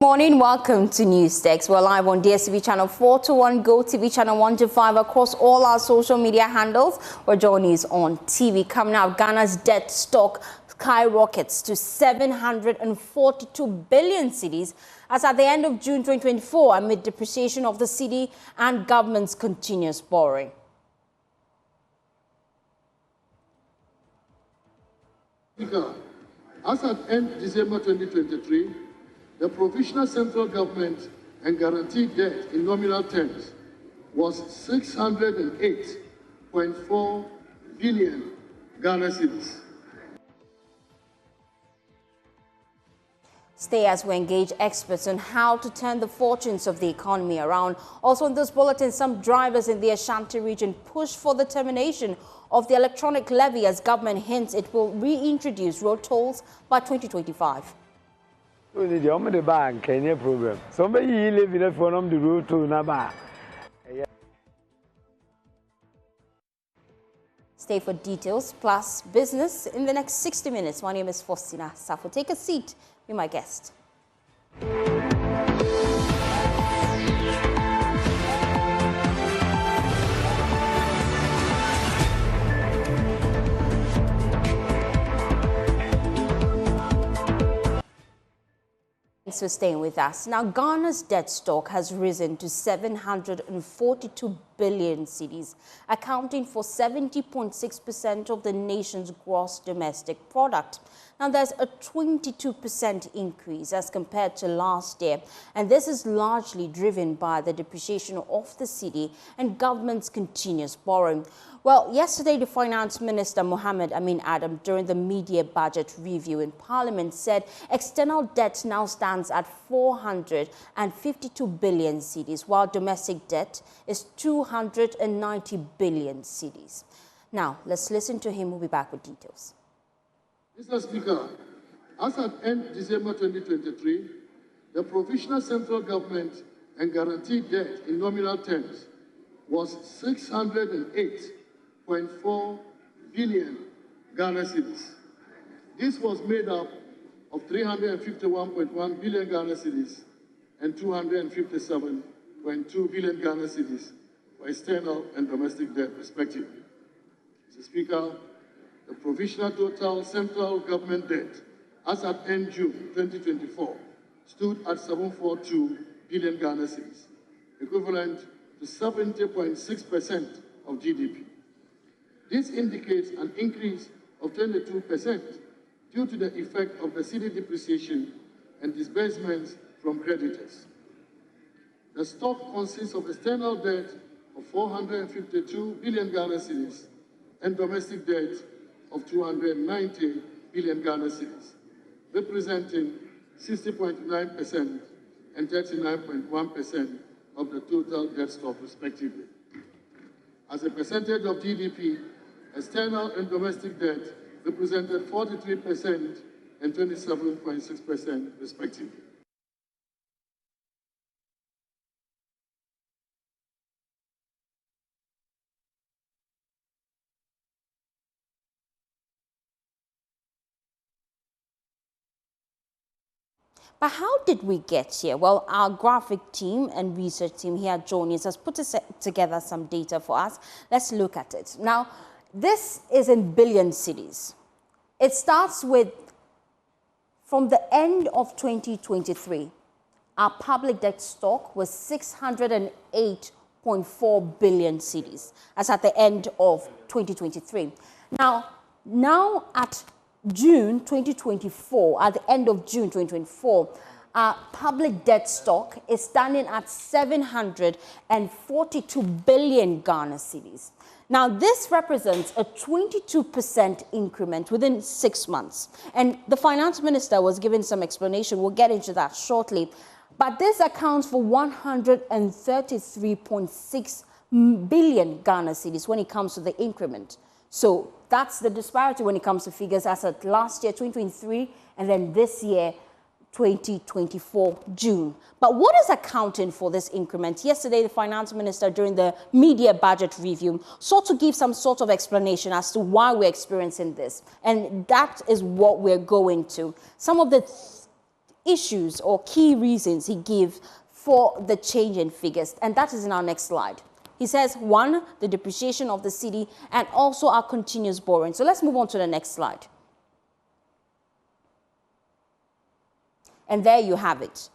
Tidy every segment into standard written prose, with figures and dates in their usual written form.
morning. Welcome to News Text. We're live on DSTV channel 421, Go TV channel 125 across all our social media handles. We're joining us on TV. Coming out, Ghana's debt stock skyrockets to 742 billion cedis as at the end of June 2024 amid depreciation of the cedi and government's continuous borrowing. As at end December 2023, the provisional central government and guaranteed debt in nominal terms was 608.4 billion Ghana cedis. Stay as we engage experts on how to turn the fortunes of the economy around. Also in this bulletin, some drivers in the Ashanti region push for the termination of the electronic levy as government hints it will reintroduce road tolls by 2025. Stay for details plus business in the next 60 minutes. My name is Faustina Safo. Take a seat. Be my guest. Thanks for staying with us. Now, Ghana's debt stock has risen to 742 billion cedis, accounting for 70.6% of the nation's gross domestic product. Now, there's a 22% increase as compared to last year, and this is largely driven by the depreciation of the cedi and government's continuous borrowing. Well, yesterday, the Finance Minister, Mohammed Amin Adam, during the media budget review in Parliament, said external debt now stands at 452 billion cedis, while domestic debt is 290 billion cedis. Now, let's listen to him. We'll be back with details. Mr. Speaker, as at end December 2023, the provisional central government and guaranteed debt in nominal terms was 608.4 billion Ghana cedis. This was made up of 351.1 billion Ghana cedis and 257.2 billion Ghana cedis for external and domestic debt, respectively. Mr. Speaker, the provisional total central government debt as at end June 2024 stood at 742 billion Ghana cedis, equivalent to 70.6% of GDP. This indicates an increase of 22% due to the effect of the cedi depreciation and disbursements from creditors. The stock consists of external debt of 452 billion Ghana cedis and domestic debt of 290 billion Ghana cedis, representing 60.9% and 39.1% of the total debt stock, respectively. As a percentage of GDP, external and domestic debt represented 43% and 27.6%, respectively. But how did we get here? Well, our graphic team and research team here at Journeys has put together some data for us. Let's look at it. Now, this is in billion cedis. It starts with, from the end of 2023, our public debt stock was 608.4 billion cedis, as at the end of 2023. Now at June 2024, at the end of June 2024, our public debt stock is standing at 742 billion Ghana cedis. Now, this represents a 22% increment within 6 months. And the finance minister was given some explanation. We'll get into that shortly. But this accounts for 133.6 billion Ghana cedis when it comes to the increment. So that's the disparity when it comes to figures as at last year, 2023, and then this year, 2024, June. But what is accounting for this increment? Yesterday, the finance minister, during the media budget review, sought to give some sort of explanation as to why we're experiencing this. And that is what we're going to. Some of the issues or key reasons he gives for the change in figures, and that is in our next slide. He says, one, the depreciation of the cedi, and also our continuous borrowing. So let's move on to the next slide. And there you have it.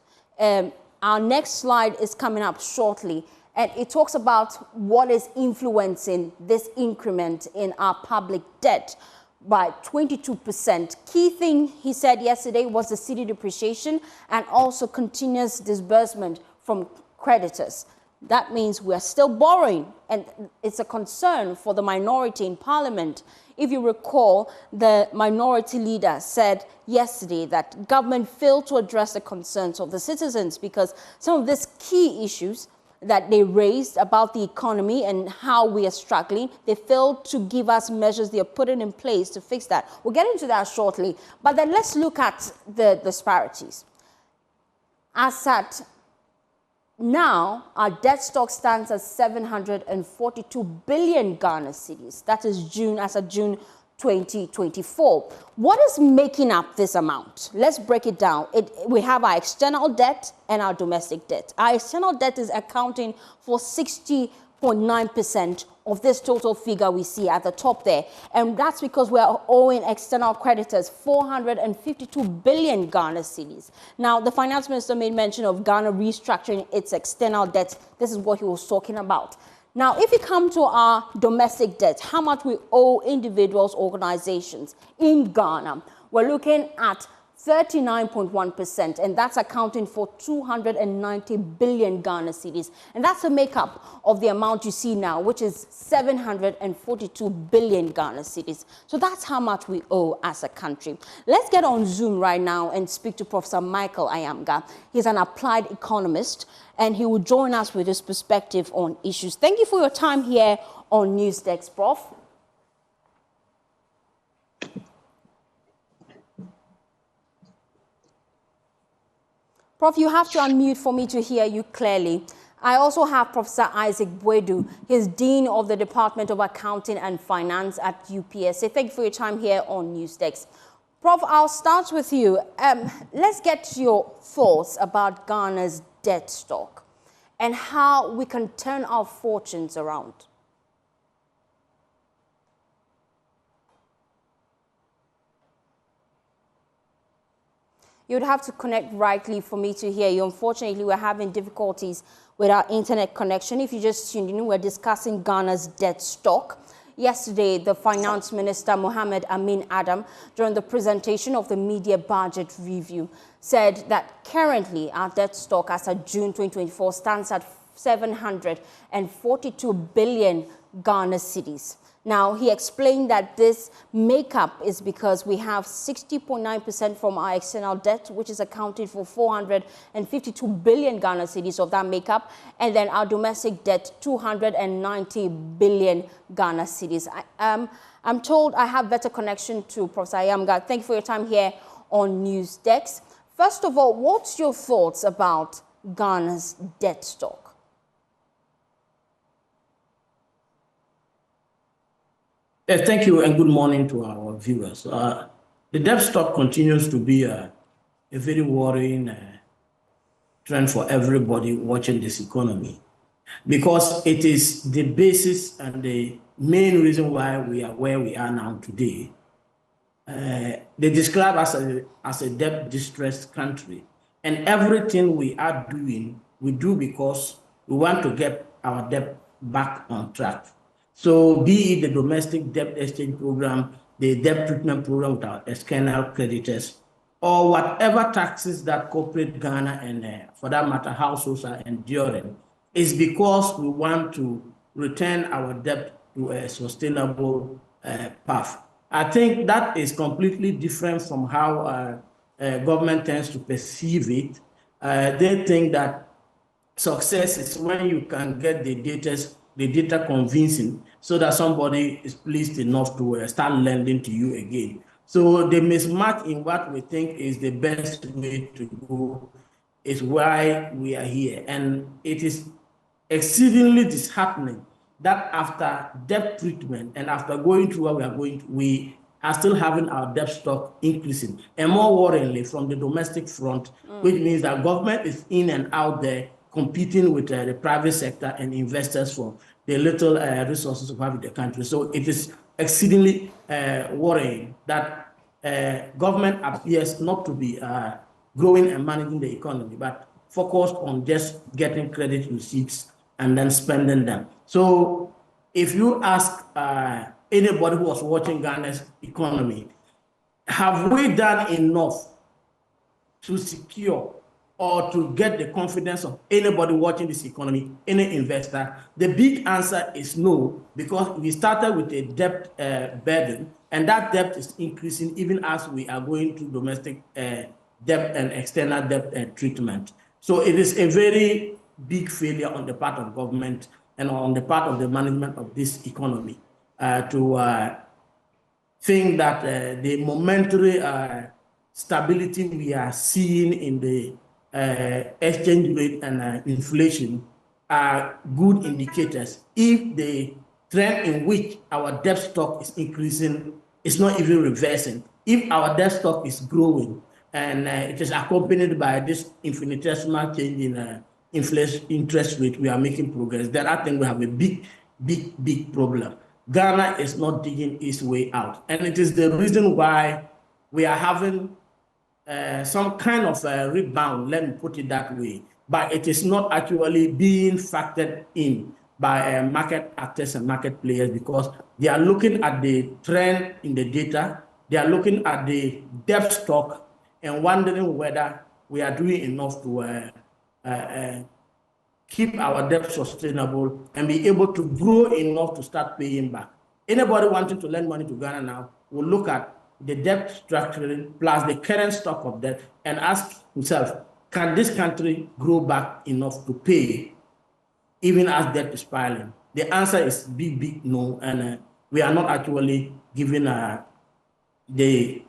Our next slide is coming up shortly, and it talks about what is influencing this increment in our public debt by 22%. Key thing he said yesterday was the cedi depreciation and also continuous disbursement from creditors. That means we're still borrowing, and it's a concern for the minority in parliament. If you recall, the minority leader said yesterday that government failed to address the concerns of the citizens because some of these key issues that they raised about the economy and how we are struggling, they failed to give us measures they are putting in place to fix that. We'll get into that shortly, but then let's look at the disparities. As at now, our debt stock stands at 742 billion Ghana cedis. That is June, as of June 2024. What is making up this amount? Let's break it down. We have our external debt and our domestic debt. Our external debt is accounting for 60.9% of this total figure we see at the top there. And that's because we are owing external creditors 452 billion Ghana cedis. Now, the finance minister made mention of Ghana restructuring its external debt. This is what he was talking about. Now, if you come to our domestic debt, how much we owe individuals, organizations in Ghana, we're looking at 39.1%, and that's accounting for 290 billion Ghana cedis. And that's the makeup of the amount you see now, which is 742 billion Ghana cedis. So that's how much we owe as a country. Let's get on Zoom right now and speak to Professor Michael Ayamga. He's an applied economist, and he will join us with his perspective on issues. Thank you for your time here on Newsdesk, Prof. Prof, you have to unmute for me to hear you clearly. I also have Professor Isaac Boadu. He's Dean of the Department of Accounting and Finance at UPSA. Thank you for your time here on Newsdesk. Prof, I'll start with you. Let's get your thoughts about Ghana's debt stock and how we can turn our fortunes around. You would have to connect rightly for me to hear you. Unfortunately, we're having difficulties with our internet connection. If you just tuned in, we're discussing Ghana's debt stock. Yesterday, the Finance Minister, Mohamed Amin Adam, during the presentation of the media budget review, said that currently our debt stock as of June 2024 stands at 742 billion Ghana cedis. Now, he explained that this makeup is because we have 60.9% from our external debt, which is accounted for 452 billion Ghana cedis of that makeup, and then our domestic debt, 290 billion Ghana cedis. I'm told I have better connection to Professor Ayamga. Thank you for your time here on Newsdesk. First of all, what's your thoughts about Ghana's debt stock? Thank you and good morning to our viewers. The debt stock continues to be a very worrying trend for everybody watching this economy, because it is the basis and the main reason why we are where we are now today. They describe us as a debt-distressed country, and everything we are doing, we do because we want to get our debt back on track. So be it the domestic debt exchange program, the debt treatment program with our external creditors, or whatever taxes that corporate Ghana and for that matter households are enduring, is because we want to return our debt to a sustainable path. I think that is completely different from how government tends to perceive it. They think that success is when you can get the data convincing so that somebody is pleased enough to start lending to you again. So the mismatch in what we think is the best way to go is why we are here. And it is exceedingly disheartening that after debt treatment and after going through what we are going through, we are still having our debt stock increasing. And more worryingly, from the domestic front, which means that government is in and out there competing with the private sector and investors for the little resources we have in the country. So it is exceedingly worrying that government appears not to be growing and managing the economy, but focused on just getting credit receipts and then spending them. So if you ask anybody who was watching Ghana's economy, have we done enough to secure or to get the confidence of anybody watching this economy, any investor? The big answer is no, because we started with a debt burden, and that debt is increasing even as we are going through domestic debt and external debt treatment. So it is a very big failure on the part of government and on the part of the management of this economy to think that the momentary stability we are seeing in the exchange rate and inflation are good indicators if the trend in which our debt stock is increasing is not even reversing. If our debt stock is growing and it is accompanied by this infinitesimal change in inflation interest rate, we are making progress. Then I think we have a big problem. Ghana is not digging its way out. And it is the reason why we are having some kind of rebound, let me put it that way. But it is not actually being factored in by market actors and market players, because they are looking at the trend in the data, they are looking at the debt stock and wondering whether we are doing enough to keep our debt sustainable and be able to grow enough to start paying back. Anybody wanting to lend money to Ghana now will look at the debt structuring plus the current stock of debt and ask himself, can this country grow back enough to pay even as debt is piling? The answer is big no, and we are not actually giving the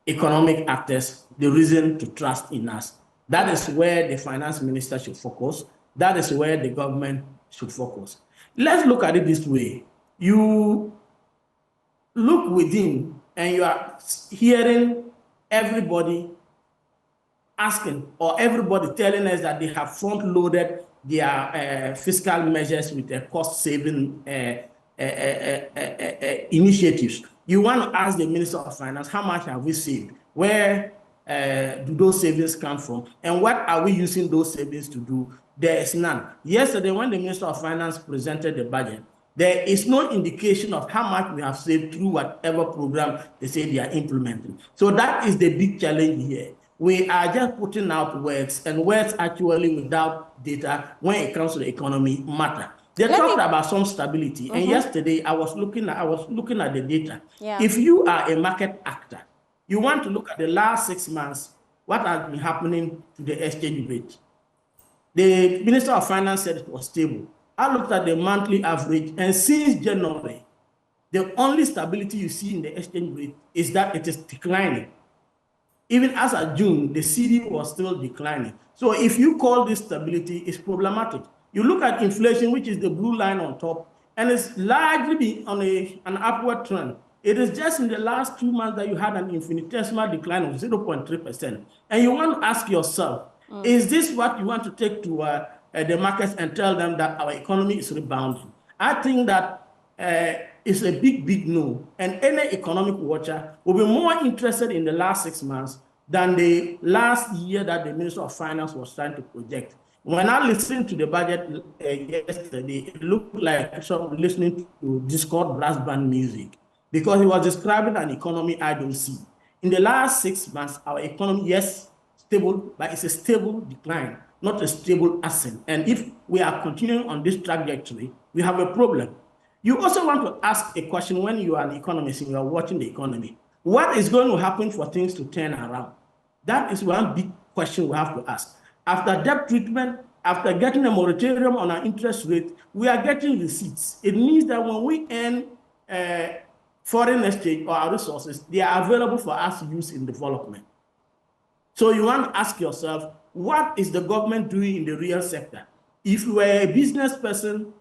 economic actors the reason to trust in us. That is where the finance minister should focus. That is where the government should focus. Let's look at it this way. You look within and you are hearing everybody asking or everybody telling us that they have front-loaded their fiscal measures with their cost-saving initiatives. You want to ask the Minister of Finance, how much have we saved? Where do those savings come from? And what are we using those savings to do? There is none. Yesterday, when the Minister of Finance presented the budget, there is no indication of how much we have saved through whatever program they say they are implementing. So that is the big challenge here. We are just putting out words, and words actually without data when it comes to the economy matter. They talked about some stability, and yesterday I was looking at the data. Yeah. If you are a market actor, you want to look at the last 6 months, what has been happening to the exchange rate. The Minister of Finance said it was stable. I looked at the monthly average, and since January, the only stability you see in the exchange rate is that it is declining. Even as of June, the CD was still declining. So if you call this stability, it's problematic. You look at inflation, which is the blue line on top, and it's largely been on an upward trend. It is just in the last 2 months that you had an infinitesimal decline of 0.3%. And you want to ask yourself, is this what you want to take to the markets and tell them that our economy is rebounding? I think that it's a big no. And any economic watcher will be more interested in the last 6 months than the last year that the Minister of Finance was trying to project. When I listened to the budget yesterday, it looked like someone listening to Discord brass band music, because he was describing an economy I don't see. In the last 6 months, our economy, yes, stable, but it's a stable decline, not a stable ascent. And if we are continuing on this trajectory, we have a problem. You also want to ask a question when you are an economist and you are watching the economy. What is going to happen for things to turn around? That is one big question we have to ask. After debt treatment, after getting a moratorium on our interest rate, we are getting receipts. It means that when we earn foreign exchange or our resources, they are available for us to use in development. So you want to ask yourself, what is the government doing in the real sector? If you were a business person,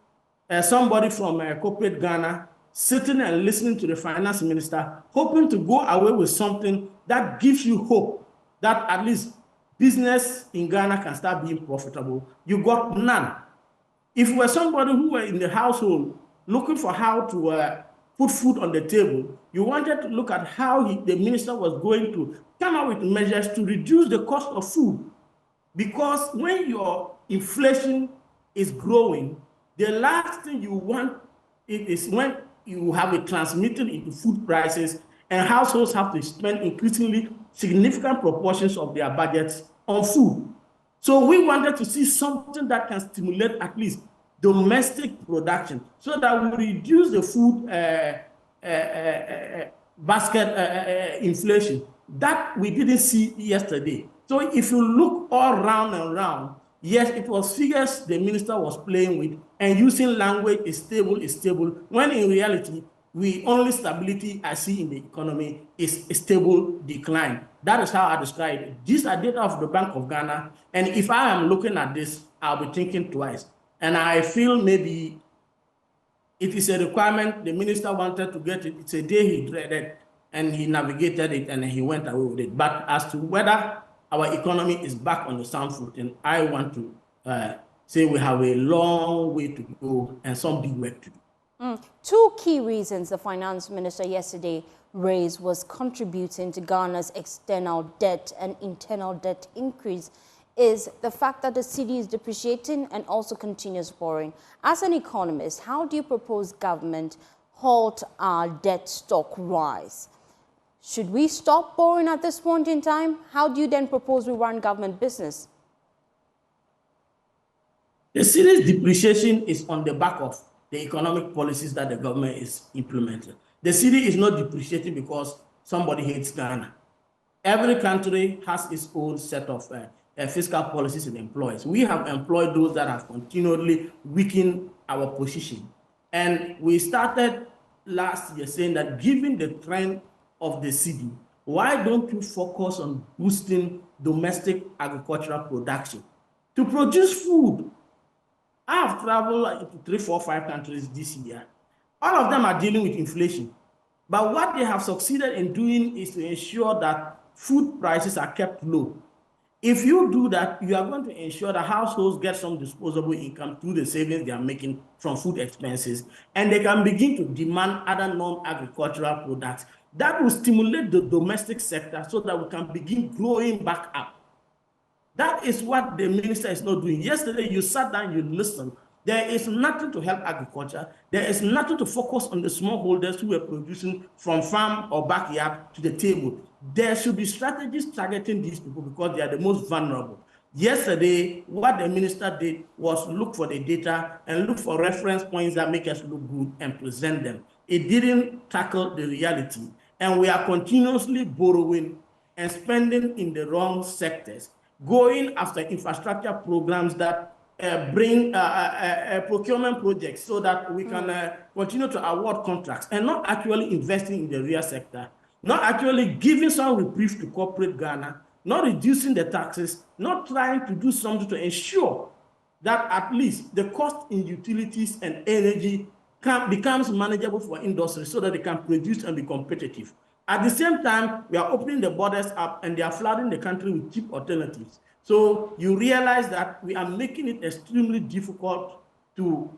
somebody from corporate Ghana sitting and listening to the finance minister, hoping to go away with something that gives you hope that at least business in Ghana can start being profitable. You got none. If you were somebody who were in the household looking for how to put food on the table, you wanted to look at how the minister was going to come up with measures to reduce the cost of food. Because when your inflation is growing, the last thing you want is when you have it transmitted into food prices and households have to spend increasingly significant proportions of their budgets on food. So we wanted to see something that can stimulate at least domestic production so that we reduce the food basket inflation that we didn't see yesterday. So if you look all round and round, yes, it was figures the minister was playing with and using language is stable, when in reality, we only stability I see in the economy is a stable decline. That is how I describe it. These are data of the Bank of Ghana, and if I am looking at this, I'll be thinking twice. And I feel maybe it is a requirement the minister wanted to get it. It's a day he dreaded, and he navigated it, and he went away with it. But as to whether our economy is back on the sound footing, I want to say we have a long way to go and some big work to do. Two key reasons the finance minister yesterday raised was contributing to Ghana's external debt and internal debt increase is the fact that the cedi is depreciating and also continuous borrowing. As an economist, how do you propose government halt our debt stock rise? Should we stop borrowing at this point in time? How do you then propose we run government business? The cedi's depreciation is on the back of the economic policies that the government is implementing. The cedi is not depreciating because somebody hates Ghana. Every country has its own set of fiscal policies it employs. We have employed those that have continually weakened our position. And we started last year saying that given the trend of the cedi, why don't you focus on boosting domestic agricultural production to produce food? I have traveled into 3, 4, 5 countries this year. All of them are dealing with inflation. But what they have succeeded in doing is to ensure that food prices are kept low. If you do that, you are going to ensure that households get some disposable income through the savings they are making from food expenses, and they can begin to demand other non-agricultural products. That will stimulate the domestic sector so that we can begin growing back up. That is what the minister is not doing. Yesterday, you sat down, you listened. There is nothing to help agriculture. There is nothing to focus on the smallholders who are producing from farm or backyard to the table. There should be strategies targeting these people because they are the most vulnerable. Yesterday, what the minister did was look for the data and look for reference points that make us look good and present them. It didn't tackle the reality. And we are continuously borrowing and spending in the wrong sectors, going after infrastructure programs that bring procurement projects so that we can continue to award contracts and not actually investing in the real sector, not actually giving some reprieve to corporate Ghana, not reducing the taxes, not trying to do something to ensure that at least the cost in utilities and energy becomes manageable for industry so that they can produce and be competitive. At the same time, we are opening the borders up and they are flooding the country with cheap alternatives. So you realize that we are making it extremely difficult to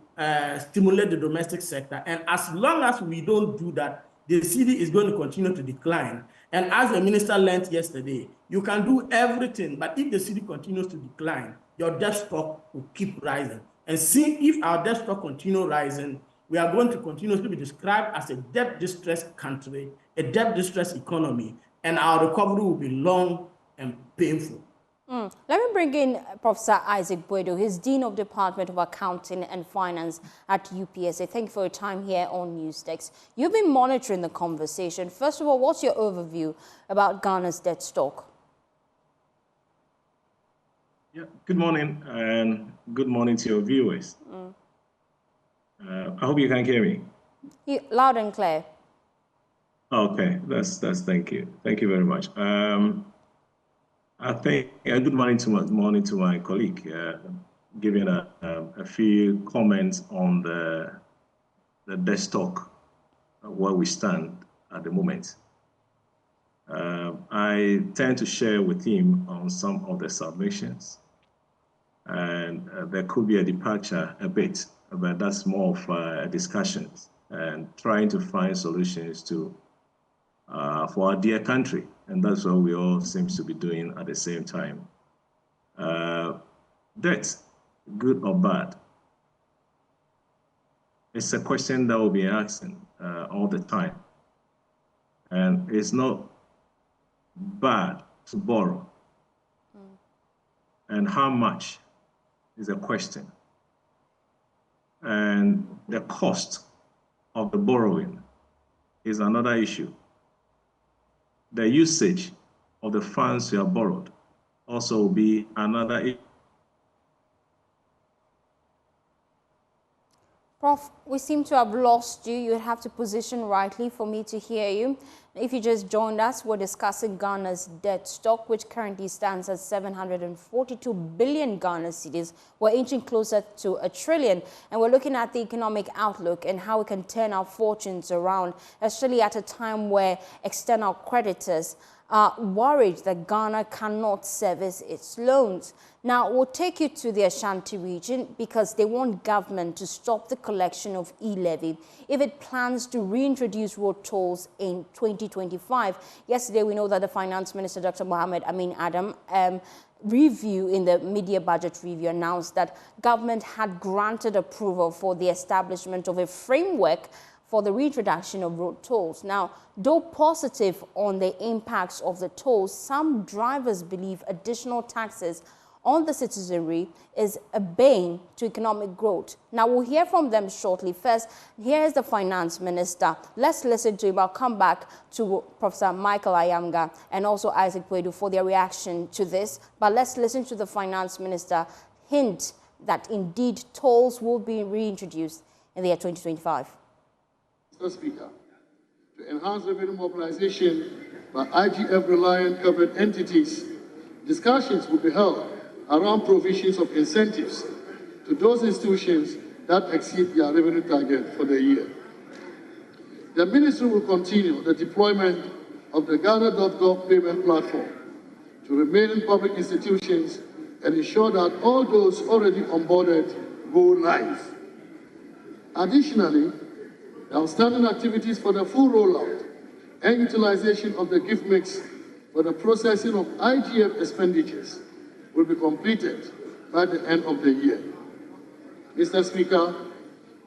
stimulate the domestic sector. And as long as we don't do that, the cedi is going to continue to decline. And as the minister learned yesterday, you can do everything, but if the cedi continues to decline, your debt stock will keep rising. And see, if our debt stock continues rising, we are going to continuously be described as a debt-distressed country, a debt-distressed economy, and our recovery will be long and painful. Let me bring in Professor Isaac Boedo. He's Dean of Department of Accounting and Finance at UPSA. Thank you for your time here on Newsdesk. You've been monitoring the conversation. First of all, what's your overview about Ghana's debt stock? Yeah, good morning, and good morning to your viewers. I hope you can hear me. Loud and clear. Okay, that's thank you. Thank you very much. I think good morning to my colleague, giving a few comments on the debt stock where we stand at the moment. I tend to share with him on some of the submissions, and there could be a departure a bit, but that's more of a discussion and trying to find solutions to for our dear country, and that's what we all seem to be doing at the same time. Debt, good or bad, it's a question that we'll be asking all the time, and it's not bad to borrow. And how much is a question. And the cost of the borrowing is another issue. The usage of the funds you have borrowed also will be another issue. Prof, we seem to have lost you. You have to position rightly for me to hear you. If you just joined us, we're discussing Ghana's debt stock, which currently stands at 742 billion Ghana cedis. We're inching closer to $1 trillion, and we're looking at the economic outlook and how we can turn our fortunes around, especially at a time where external creditors are worried that Ghana cannot service its loans. Now, we'll take you to the Ashanti region because they want government to stop the collection of e-levy if it plans to reintroduce road tolls in 2025. Yesterday, we know that the Finance Minister, Dr. Mohamed Amin Adam, review in the media budget review announced that government had granted approval for the establishment of a framework for the reintroduction of road tolls. Now, though positive on the impacts of the tolls, some drivers believe additional taxes on the citizenry is a bane to economic growth. Now, we'll hear from them shortly. First, here is the Finance Minister. Let's listen to him. I'll come back to Professor Michael Ayamga and also Isaac Kwedu for their reaction to this. But let's listen to the Finance Minister hint that indeed tolls will be reintroduced in the year 2025. Mr. Speaker, to enhance revenue mobilization by IGF-reliant covered entities, discussions will be held around provisions of incentives to those institutions that exceed their revenue target for the year. The Ministry will continue the deployment of the Ghana.gov payment platform to remaining public institutions and ensure that all those already onboarded go live. Additionally, the outstanding activities for the full rollout and utilization of the gift mix for the processing of IGF expenditures will be completed by the end of the year. Mr. Speaker,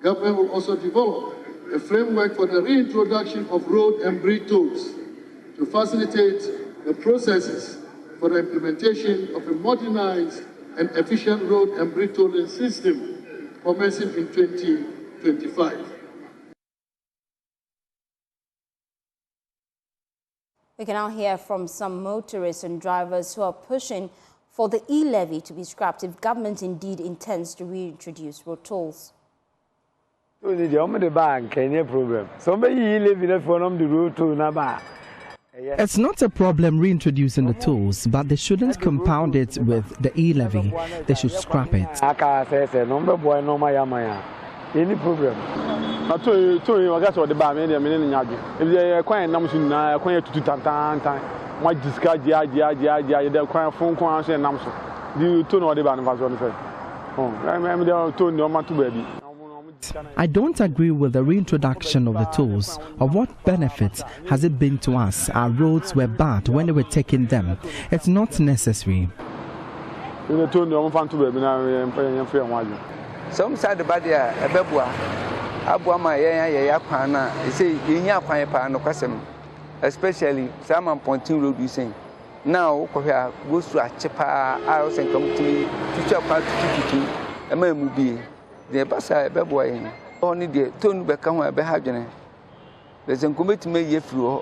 government will also develop a framework for the reintroduction of road and bridge tolls to facilitate the processes for the implementation of a modernized and efficient road and bridge tolling system commencing in 2025. We can now hear from some motorists and drivers who are pushing for the e-levy to be scrapped if government indeed intends to reintroduce road tolls. It's not a problem reintroducing the tolls, but they shouldn't compound it with the e-levy. They should scrap it. Any problem? I told you, I got what the bar made a minute. If they are quite numbers, I quite to time. My discard, they're quite phone calls and numbers. Do you know what the band was on the phone? Oh, I remember they are told no matter baby. I don't agree with the reintroduction of the tolls. Of what benefit has it been to us? Our roads were bad when they were taking them. It's not necessary. You told no one to baby now and paying your friend. Some side the body a bebua. Abuama ya pana. They say in ya pana question. Especially some pointing road you saying. Now goes to a cheaper house and come to future part to a man will be the bassa bebua. Only the tone become a behagene. There's a committee me ye flew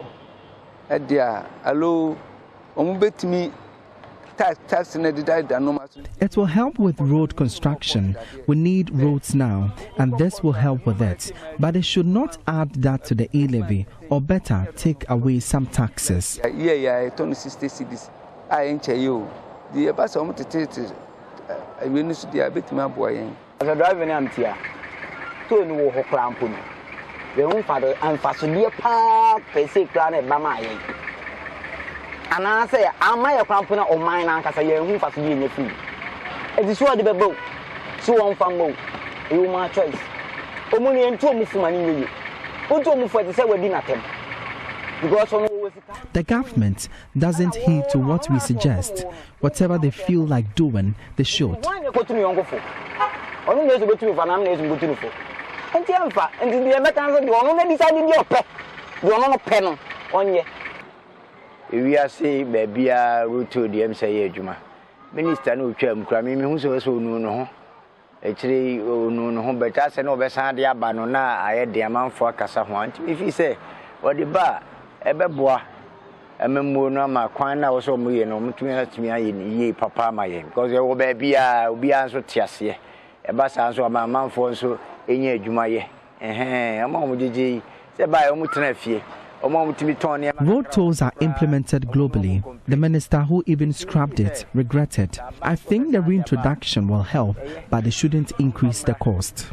at the allow on bet me. It will help with road construction. We need roads now, and this will help with it. But it should not add that to the e-levy, or better, take away some taxes. Yeah, 60 cities. I ain't you. The bus on the theatre. I witnessed the bit my boy. As a driver, I'm here. 2 new crampon. the room father and Fasudia pa pese plan a bamaye. And I say, am I a crampona or mine because I am Fasudia in your food? It is what the boat, so on family, you my choice. Omuni and two move money. Put to move for the say we did nothing. The government doesn't heed to what we suggest. Whatever they feel like doing, they should. We are saying, baby, route to the MCA Juma. Minister no term, cramming who's also no. Actually, no, but as an oversadia banana, I had the amount for Casa. If he say, what the bar, Ebeboa, a memona, my quina also me and me ye papa my because there will be answered Tiasia. A bass answer my man for so in ye Jumaye. A mom with the say by Omutanefie. Road tolls are implemented globally. The minister who even scrapped it regretted. I think the reintroduction will help, but they shouldn't increase the cost.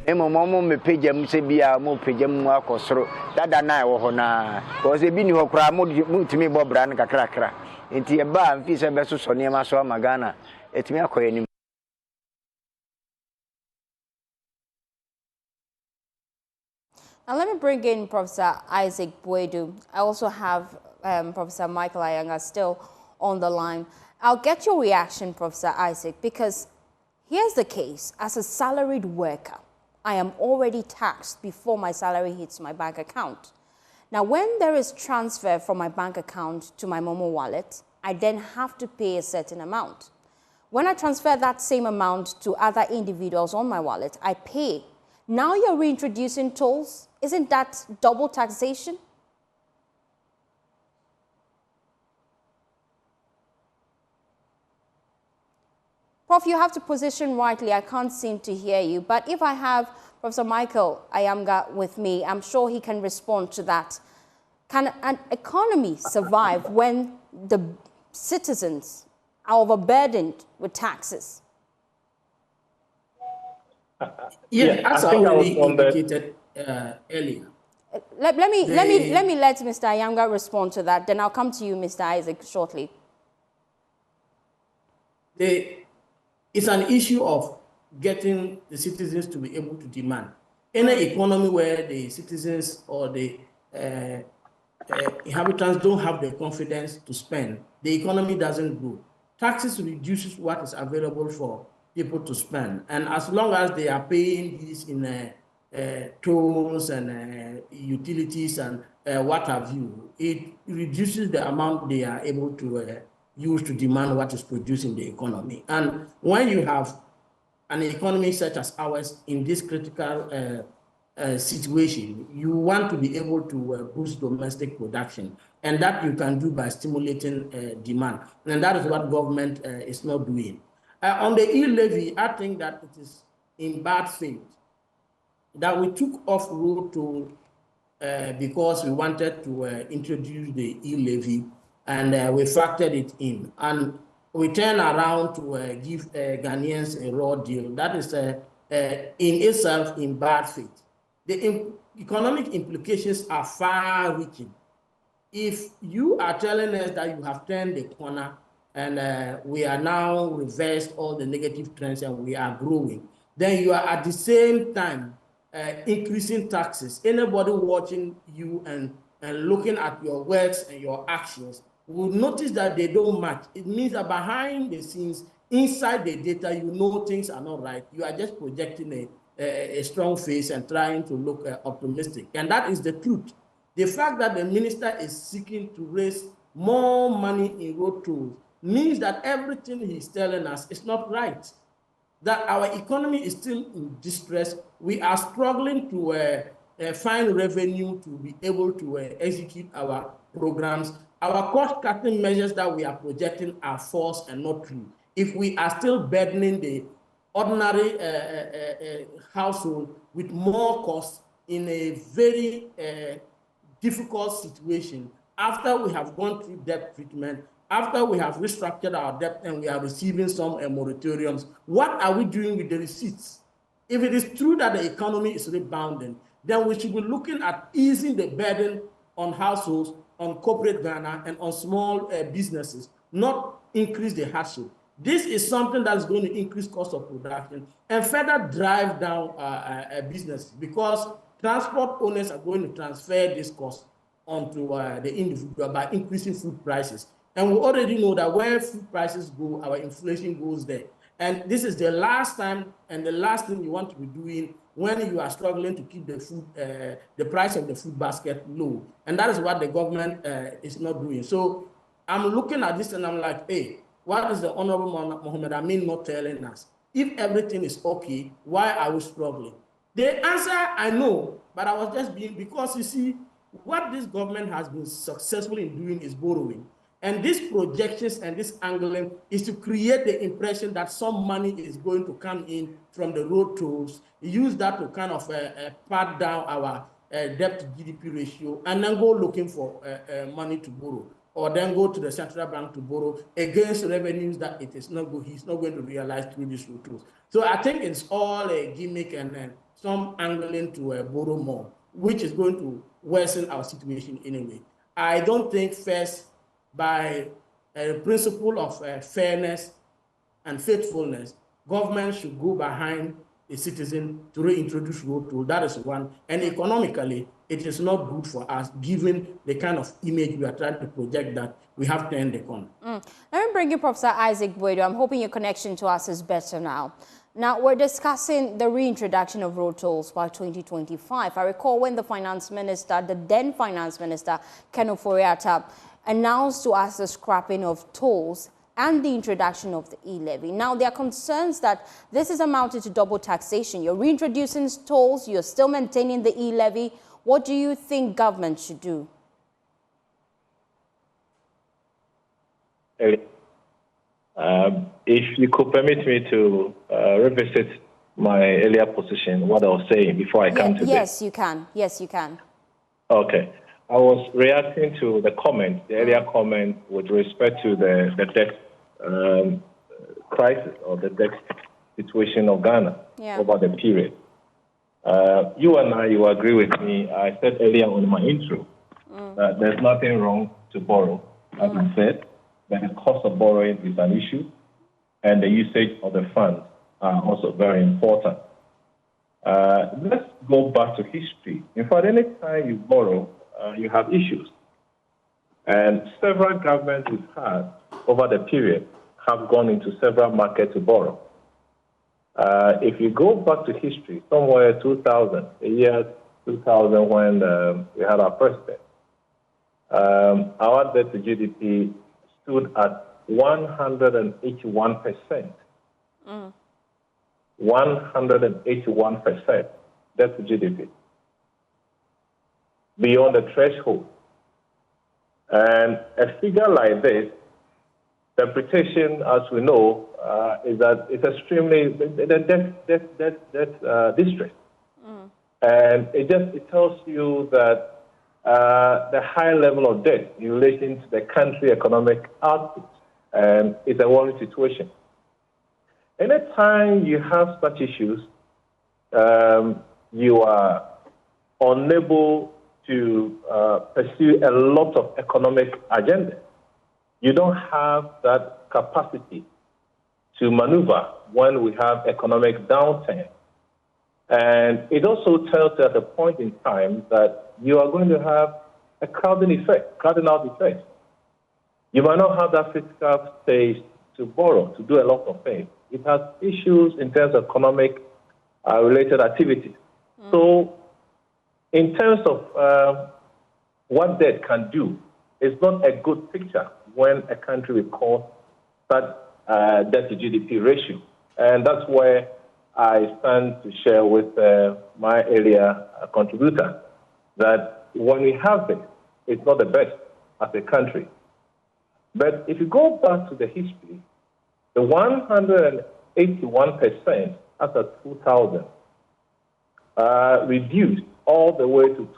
Now let me bring in Professor Isaac Boadu. I also have Professor Michael Ayanga still on the line. I'll get your reaction, Professor Isaac, because here's the case. As a salaried worker, I am already taxed before my salary hits my bank account. Now, when there is transfer from my bank account to my Momo wallet, I then have to pay a certain amount. When I transfer that same amount to other individuals on my wallet, I pay. Now you're reintroducing tolls. Isn't that double taxation? Prof, you have to position rightly. I can't seem to hear you. But if I have Professor Michael Ayanga with me, I'm sure he can respond to that. Can an economy survive when the citizens are overburdened with taxes? As I already indicated earlier. Let me let Mr. Ayanga respond to that. Then I'll come to you, Mr. Isaac, shortly. It's an issue of getting the citizens to be able to demand. In an economy where the citizens or the inhabitants don't have the confidence to spend, the economy doesn't grow. Taxes reduces what is available for people to spend. And as long as they are paying these in tolls and utilities and what have you, it reduces the amount they are able to use to demand what is produced in the economy. And when you have an economy such as ours in this critical situation, you want to be able to boost domestic production, and that you can do by stimulating demand. And that is what government is not doing. On the e-levy, I think that it is in bad faith that we took off road toll because we wanted to introduce the e-levy, and we factored it in. And we turn around to give Ghanaians a raw deal. That is in itself in bad faith. The economic implications are far-reaching. If you are telling us that you have turned the corner and we are now reversed all the negative trends and we are growing, then you are at the same time increasing taxes. Anybody watching you and looking at your words and your actions will notice that they don't match. It means that behind the scenes, inside the data, you know things are not right. You are just projecting a strong face and trying to look optimistic. And that is the truth. The fact that the minister is seeking to raise more money in road tolls means that everything he's telling us is not right. That our economy is still in distress. We are struggling to find revenue to be able to execute our programs. Our cost-cutting measures that we are projecting are false and not true. If we are still burdening the ordinary household with more costs in a very difficult situation, after we have gone through debt treatment, after we have restructured our debt and we are receiving some moratoriums, what are we doing with the receipts? If it is true that the economy is rebounding, then we should be looking at easing the burden on households, on corporate Ghana, and on small businesses, not increase the hardship. This is something that's going to increase cost of production and further drive down businesses, because transport owners are going to transfer this cost onto the individual by increasing food prices. And we already know that where food prices go, our inflation goes there. And this is the last time and the last thing you want to be doing when you are struggling to keep the food, the price of the food basket low. And that is what the government is not doing. So I'm looking at this and I'm like, hey, what is the Honorable Mohammed Amin not telling us? If everything is okay, why are we struggling? The answer I know, but I was just being, because you see, what this government has been successful in doing is borrowing. And these projections and this angling is to create the impression that some money is going to come in from the road tolls, use that to kind of pad down our debt to GDP ratio, and then go looking for money to borrow, or then go to the central bank to borrow against revenues that it is not good, he's not going to realize through these road tolls. So I think it's all a gimmick and some angling to borrow more, which is going to worsen our situation anyway. I don't think first, by a principle of fairness and faithfulness, government should go behind a citizen to reintroduce road toll. That is one. And economically, it is not good for us, given the kind of image we are trying to project that we have turned the corner. Let me bring you Professor Isaac Boydo. I'm hoping your connection to us is better now. Now, we're discussing the reintroduction of road tolls by 2025. I recall when the finance minister, the then finance minister, Ken Ofori-Atta, announced to us the scrapping of tolls and the introduction of the e-levy. Now, there are concerns that this is amounted to double taxation. You're reintroducing tolls, you're still maintaining the e-levy. What do you think government should do? If you could permit me to revisit my earlier position, what I was saying before I come to this. Yes, you can. Yes, you can. Okay. I was reacting to the comment, the earlier comment with respect to the debt crisis or the debt situation of Ghana over the period. You and I, you agree with me. I said earlier on in my intro that there's nothing wrong to borrow, as I said, but the cost of borrowing is an issue, and the usage of the funds are also very important. Let's go back to history. In fact, any time you borrow, you have issues. And several governments we've had over the period have gone into several markets to borrow. If you go back to history, somewhere 2000, the year 2000 when we had our president, our debt to GDP stood at 181%. 181% debt to GDP. Beyond the threshold. And a figure like this, the interpretation, as we know, is that it's extremely distress. And it tells you that the high level of debt in relation to the country economic output is a worrying situation. Anytime you have such issues, you are unable to pursue a lot of economic agenda. You don't have that capacity to maneuver when we have economic downturn. And it also tells you at a point in time that you are going to have a crowding out effect. You might not have that fiscal space to borrow, to do a lot of things. It has issues in terms of economic related activities. So in terms of what debt can do, it's not a good picture when a country records that debt to GDP ratio. And that's where I stand to share with my earlier contributor that when we have this, it's not the best as a country. But if you go back to the history, the 181% as of 2000 reduced all the way to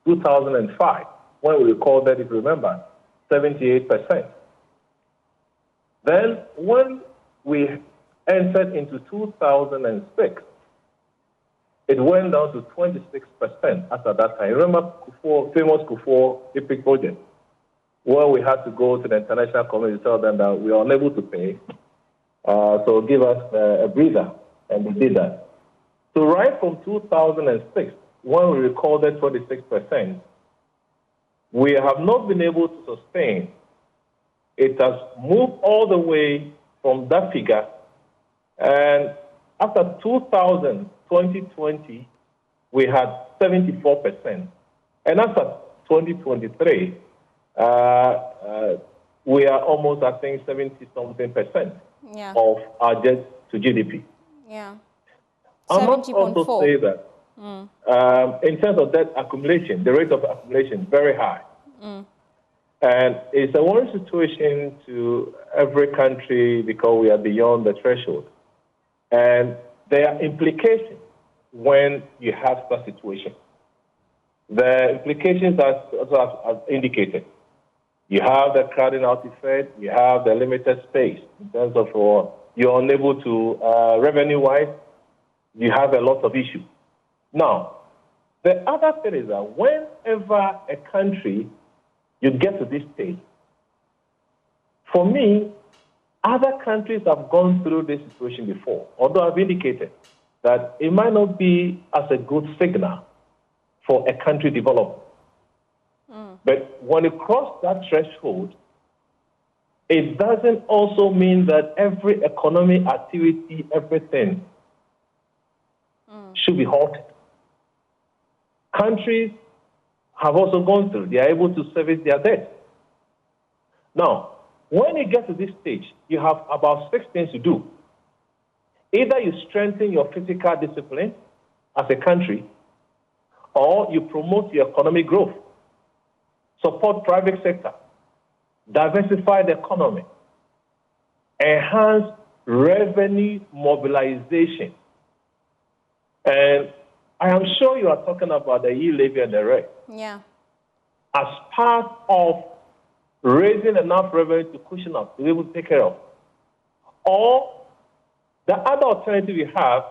2005, when we recall that, if you remember, 78%. Then when we entered into 2006, it went down to 26% after that time. Remember famous Kufuor EPIC project, where we had to go to the international community to tell them that we are unable to pay, so give us a breather, and we did that. So right from 2006, when we recorded 26%, we have not been able to sustain. It has moved all the way from that figure, and after 2020, we had 74%. And after 2023, we are almost, I think, 70-something% of our debt to GDP. Yeah. I must also say that in terms of debt accumulation, the rate of accumulation, very high. And it's a worrying situation to every country because we are beyond the threshold. And there are implications when you have such situation. The implications as indicated. You have the crowding out effect, you have the limited space in terms of you're unable to, revenue-wise, you have a lot of issues. Now, the other thing is that whenever a country, you get to this stage, for me, other countries have gone through this situation before, although I've indicated that it might not be as a good signal for a country development. But when it crosses that threshold, it doesn't also mean that every economic activity, everything should be halted. Countries have also gone through, they are able to service their debt. Now, when you get to this stage, you have about 6 things to do. Either you strengthen your fiscal discipline as a country, or you promote your economic growth, support private sector, diversify the economy, enhance revenue mobilization. And I am sure you are talking about the e-levy and the rest. Yeah. As part of raising enough revenue to cushion up, to be able to take care of. Or the other alternative we have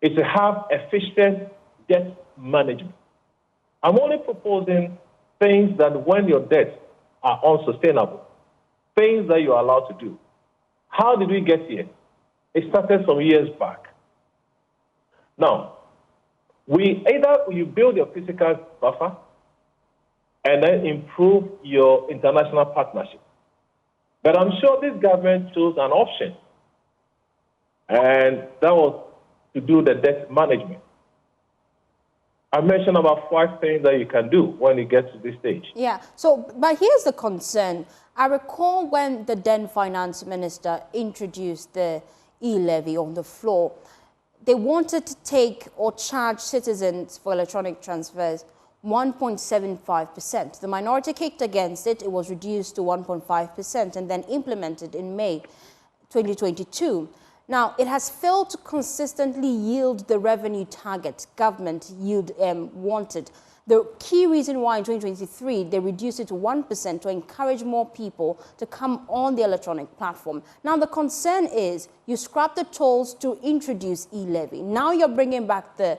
is to have efficient debt management. I'm only proposing things that when your debts are unsustainable, things that you are allowed to do. How did we get here? It started some years back. Now, you build your physical buffer and then improve your international partnership. But I'm sure this government chose an option, and that was to do the debt management. I mentioned about 5 things that you can do when you get to this stage. Yeah, so, but here's the concern. I recall when the then finance minister introduced the e-levy on the floor, they wanted to take or charge citizens for electronic transfers 1.75%. The minority kicked against it. It was reduced to 1.5% and then implemented in May 2022. Now, it has failed to consistently yield the revenue target government wanted. The key reason why in 2023 they reduced it to 1% to encourage more people to come on the electronic platform. Now, the concern is you scrap the tolls to introduce e-levy. Now you're bringing back the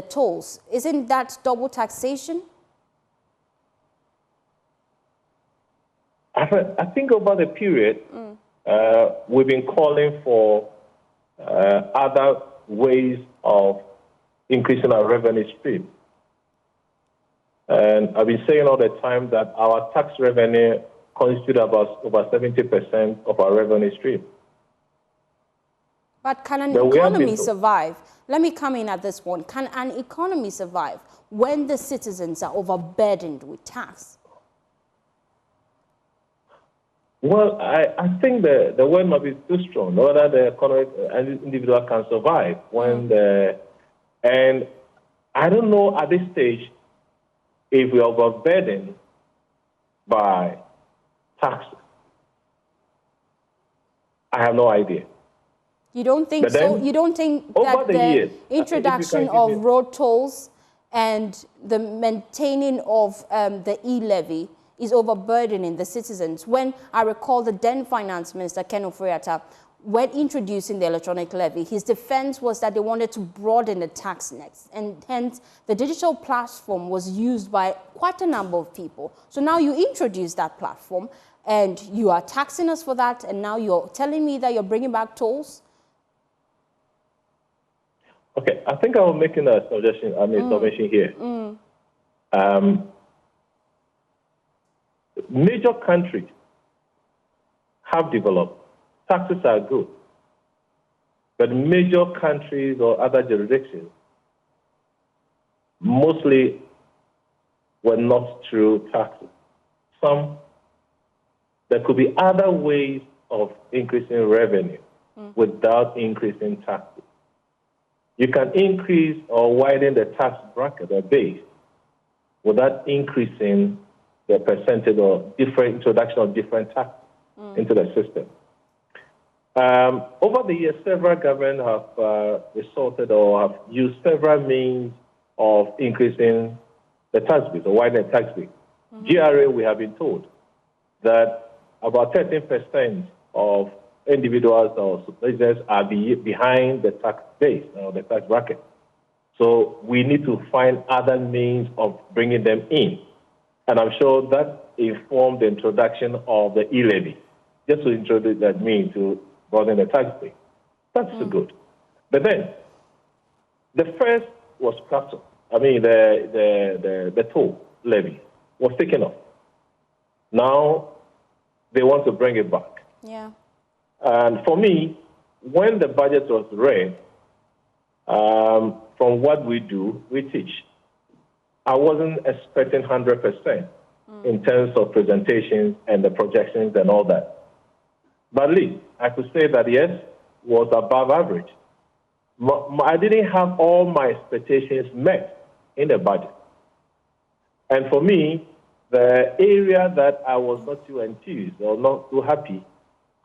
tolls. Isn't that double taxation? I think over the period, we've been calling for other ways of increasing our revenue stream. And I've been saying all the time that our tax revenue constitutes about over 70% of our revenue stream. But can an economy survive? Let me come in at this one. Can an economy survive when the citizens are overburdened with tax? Well, I think the word might be too strong. Whether the economic individual can survive when and I don't know at this stage if we are overburdened by taxes. I have no idea. You don't think so? You don't think that the introduction of road tolls and the maintaining of the e-levy is overburdening the citizens? When I recall the then finance minister, Ken Ofori-Atta, when introducing the electronic levy, his defense was that they wanted to broaden the tax nets, and hence the digital platform was used by quite a number of people. So now you introduce that platform, and you are taxing us for that, and now you're telling me that you're bringing back tolls? Okay, I think I was making a suggestion, submission here. Major countries have developed. Taxes are good. But major countries or other jurisdictions mostly were not through taxes. There could be other ways of increasing revenue without increasing taxes. You can increase or widen the tax bracket or base without increasing the percentage or different introduction of different taxes into the system. Over the years, several governments have resorted or have used several means of increasing the tax base or widening the tax base. GRA, we have been told that about 13% of individuals or businesses are behind the tax base or the tax bracket. So we need to find other means of bringing them in. And I'm sure that informed the introduction of the e-levy, just to introduce that means to broaden the tax base. That's good. But then, the first was capital. The toll levy was taken off. Now, they want to bring it back. Yeah. And for me, when the budget was read, from what we do, we teach. I wasn't expecting 100% in terms of presentations and the projections and all that. But at least I could say that, yes, was above average. I didn't have all my expectations met in the budget. And for me, the area that I was not too enthused or not too happy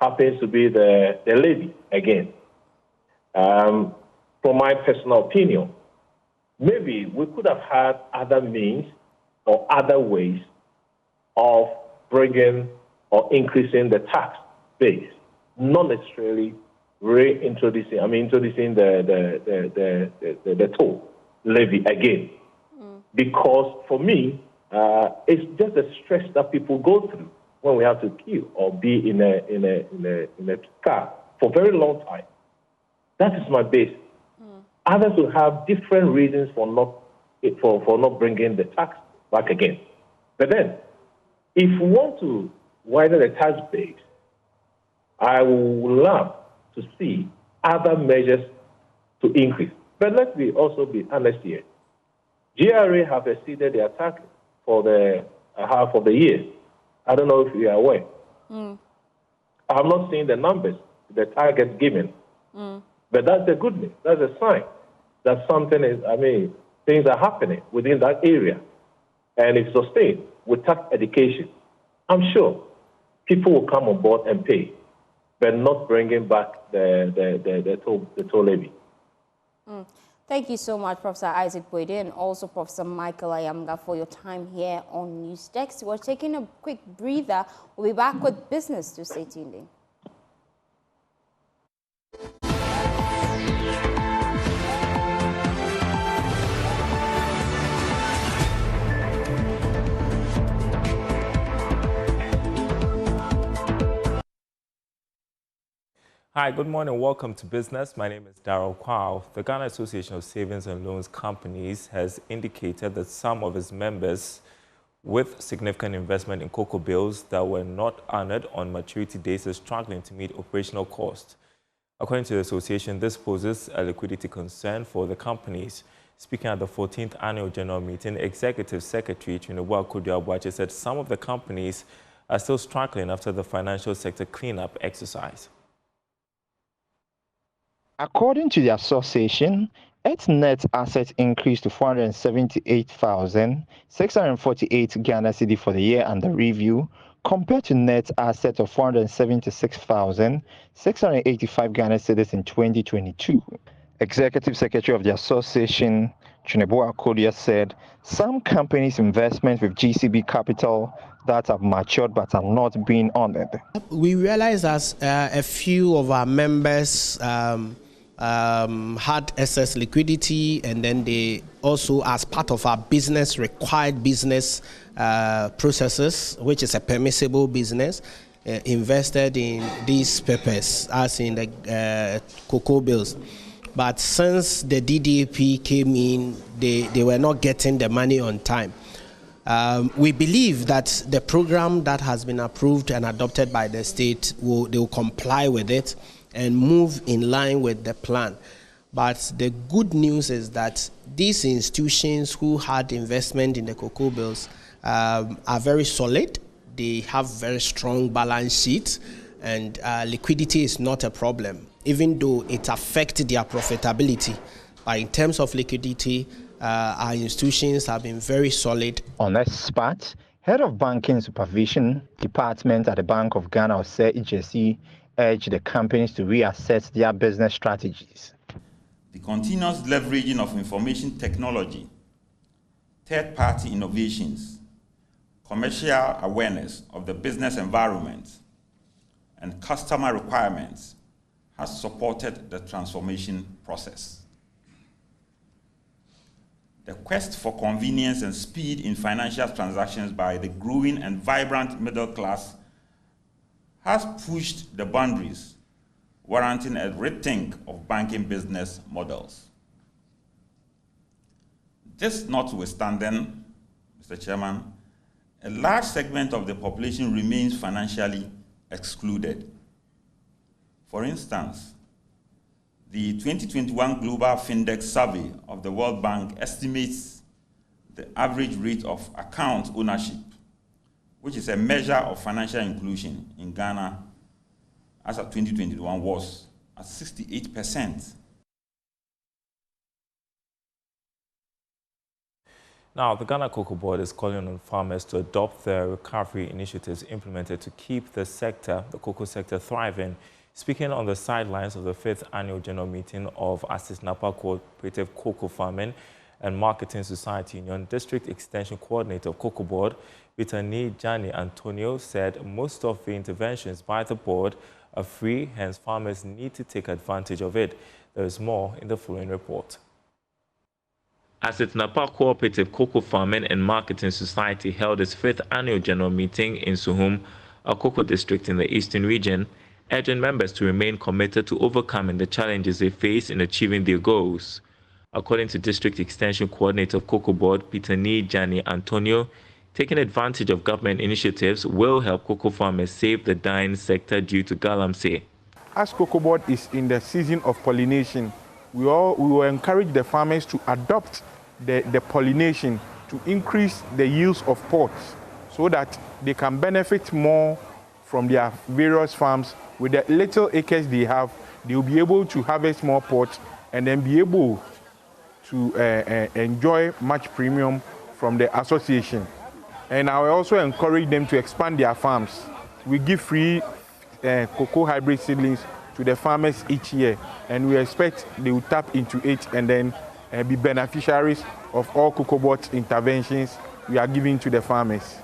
happens to be the levy again. For my personal opinion, maybe we could have had other means or other ways of bringing or increasing the tax base, not necessarily introducing the toll levy again. Because for me, it's just the stress that people go through when we have to queue or be in a car for a very long time. That is my base. Others will have different reasons for not bringing the tax back again. But then, if we want to widen the tax base, I would love to see other measures to increase. But let's also be honest here. GRA have exceeded their target for the half of the year. I don't know if you are aware. I have not seen the numbers, the target given. But that's the good news. That's a sign that something is, things are happening within that area. And if sustained with tax education, I'm sure people will come on board and pay, but not bringing back the toll levy. Thank you so much, Professor Isaac Boyde, and also Professor Michael Ayamga, for your time here on Newsdesk. We're taking a quick breather. We'll be back with business to stay tuned in. Hi, good morning. Welcome to Business. My name is Darrell Kwao. The Ghana Association of Savings and Loans Companies has indicated that some of its members with significant investment in cocoa bills that were not honored on maturity dates are struggling to meet operational costs. According to the association, this poses a liquidity concern for the companies. Speaking at the 14th Annual General Meeting, Executive Secretary Chinubu Akodia-Abuache said some of the companies are still struggling after the financial sector cleanup exercise. According to the association, its net assets increased to 478,648 Ghana cedi for the year under review, compared to net assets of 476,685 Ghana cedis in 2022. Executive Secretary of the association, Chinebo Akodia said some companies' investments with GCB capital that have matured but are not being honored. We realized as a few of our members had excess liquidity, and then they also, as part of our business, required business processes, which is a permissible business, invested in these papers, as in the cocoa bills. But since the DDP came in, they were not getting the money on time. We believe that the program that has been approved and adopted by the state, they will comply with it and move in line with the plan. But the good news is that these institutions who had investment in the cocoa bills are very solid. They have very strong balance sheets, and liquidity is not a problem, even though it affects their profitability. But in terms of liquidity, our institutions have been very solid. On that spot, Head of Banking Supervision Department at the Bank of Ghana, Osei Ijesi, urged the companies to reassess their business strategies. The continuous leveraging of information technology, third-party innovations, commercial awareness of the business environment, and customer requirements has supported the transformation process. The quest for convenience and speed in financial transactions by the growing and vibrant middle class has pushed the boundaries, warranting a rethink of banking business models. This notwithstanding, Mr. Chairman, a large segment of the population remains financially excluded. For instance, the 2021 Global Findex Survey of the World Bank estimates the average rate of account ownership, which is a measure of financial inclusion in Ghana as of 2021, was at 68%. Now, the Ghana Cocoa Board is calling on farmers to adopt the recovery initiatives implemented to keep the cocoa sector, thriving. Speaking on the sidelines of the 5th Annual General Meeting of Asisnapa Cooperative Cocoa Farming and Marketing Society Union, District Extension Coordinator of Cocoa Board, Bitani Jani Antonio, said most of the interventions by the board are free, hence farmers need to take advantage of it. There is more in the following report. Asisnapa Cooperative Cocoa Farming and Marketing Society held its 5th Annual General Meeting in Suhum, a cocoa district in the Eastern region, urging members to remain committed to overcoming the challenges they face in achieving their goals. According to District Extension Coordinator of Cocoa Board, Bitani Jani Antonio, taking advantage of government initiatives will help cocoa farmers save the dying sector due to galamsey. As Cocoa Board is in the season of pollination, we will encourage the farmers to adopt the pollination to increase the yields of pods so that they can benefit more from their various farms. With the little acres they have, they will be able to harvest more pods and then be able to enjoy much premium from the association. And I will also encourage them to expand their farms. We give free cocoa hybrid seedlings to the farmers each year, and we expect they will tap into it and then be beneficiaries of all Cocoa Board interventions we are giving to the farmers.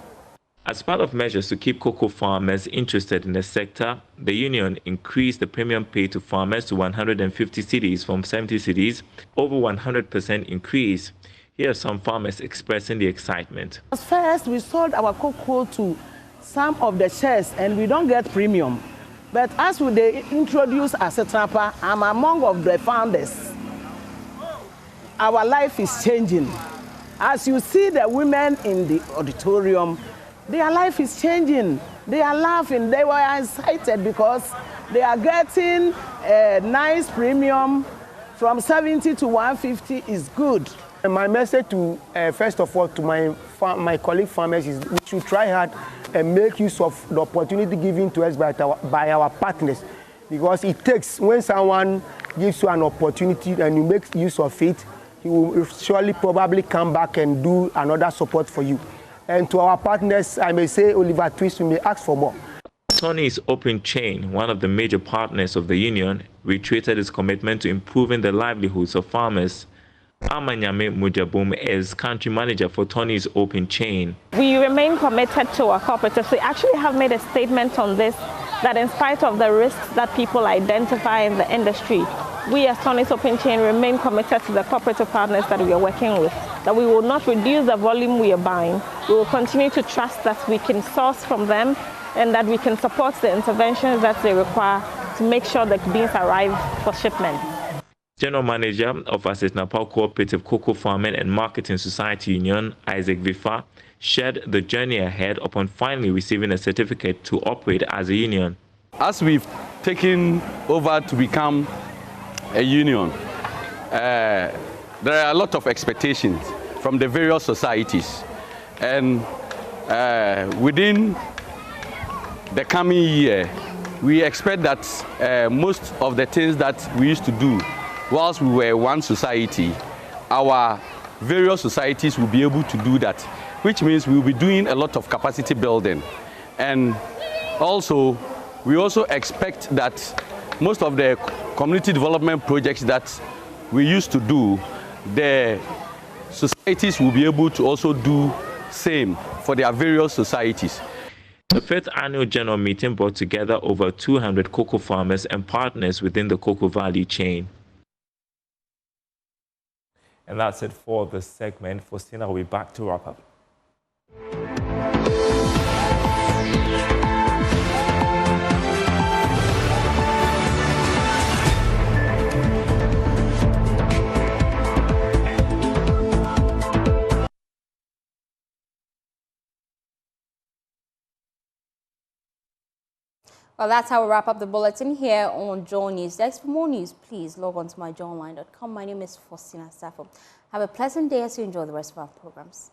As part of measures to keep cocoa farmers interested in the sector, the union increased the premium pay to farmers to 150 cedis from 70 cedis, over 100% increase. Here are some farmers expressing the excitement. First, we sold our cocoa to some of the shares and we don't get premium. But as they introduce Asisnapa, I'm among of the founders. Our life is changing. As you see the women in the auditorium, their life is changing. They are laughing. They were excited because they are getting a nice premium from 70 to 150 is good. And my message to, first of all, to my colleague farmers is we should try hard and make use of the opportunity given to us by our partners. Because it takes, when someone gives you an opportunity and you make use of it, he will surely probably come back and do another support for you. And to our partners, I may say, Oliver Twist, we may ask for more. Tony's Open Chain, one of the major partners of the union, reiterated its commitment to improving the livelihoods of farmers. Amanyame Mujabum is country manager for Tony's Open Chain. We remain committed to our cooperatives. We actually have made a statement on this, that in spite of the risks that people identify in the industry, we as Tony's Open Chain remain committed to the cooperative partners that we are working with, that we will not reduce the volume we are buying. We will continue to trust that we can source from them and that we can support the interventions that they require to make sure the beans arrive for shipment. General Manager of Asset-Napau Cooperative Cocoa Farming and Marketing Society Union, Isaac Vifa, shared the journey ahead upon finally receiving a certificate to operate as a union. As we've taken over to become a union, there are a lot of expectations from the various societies. And within the coming year, we expect that most of the things that we used to do whilst we were one society, our various societies will be able to do that, which means we will be doing a lot of capacity building. And also, we also expect that most of the community development projects that we used to do, the societies will be able to also do same for their various societies. The 5th annual general meeting brought together over 200 cocoa farmers and partners within the cocoa value chain. And that's it for this segment. Faustina will be back to wrap up. Well, that's how we wrap up the bulletin here on Joy News Desk. For more news, please log on to myjoyonline.com. My name is Faustina Safo. Have a pleasant day as you enjoy the rest of our programs.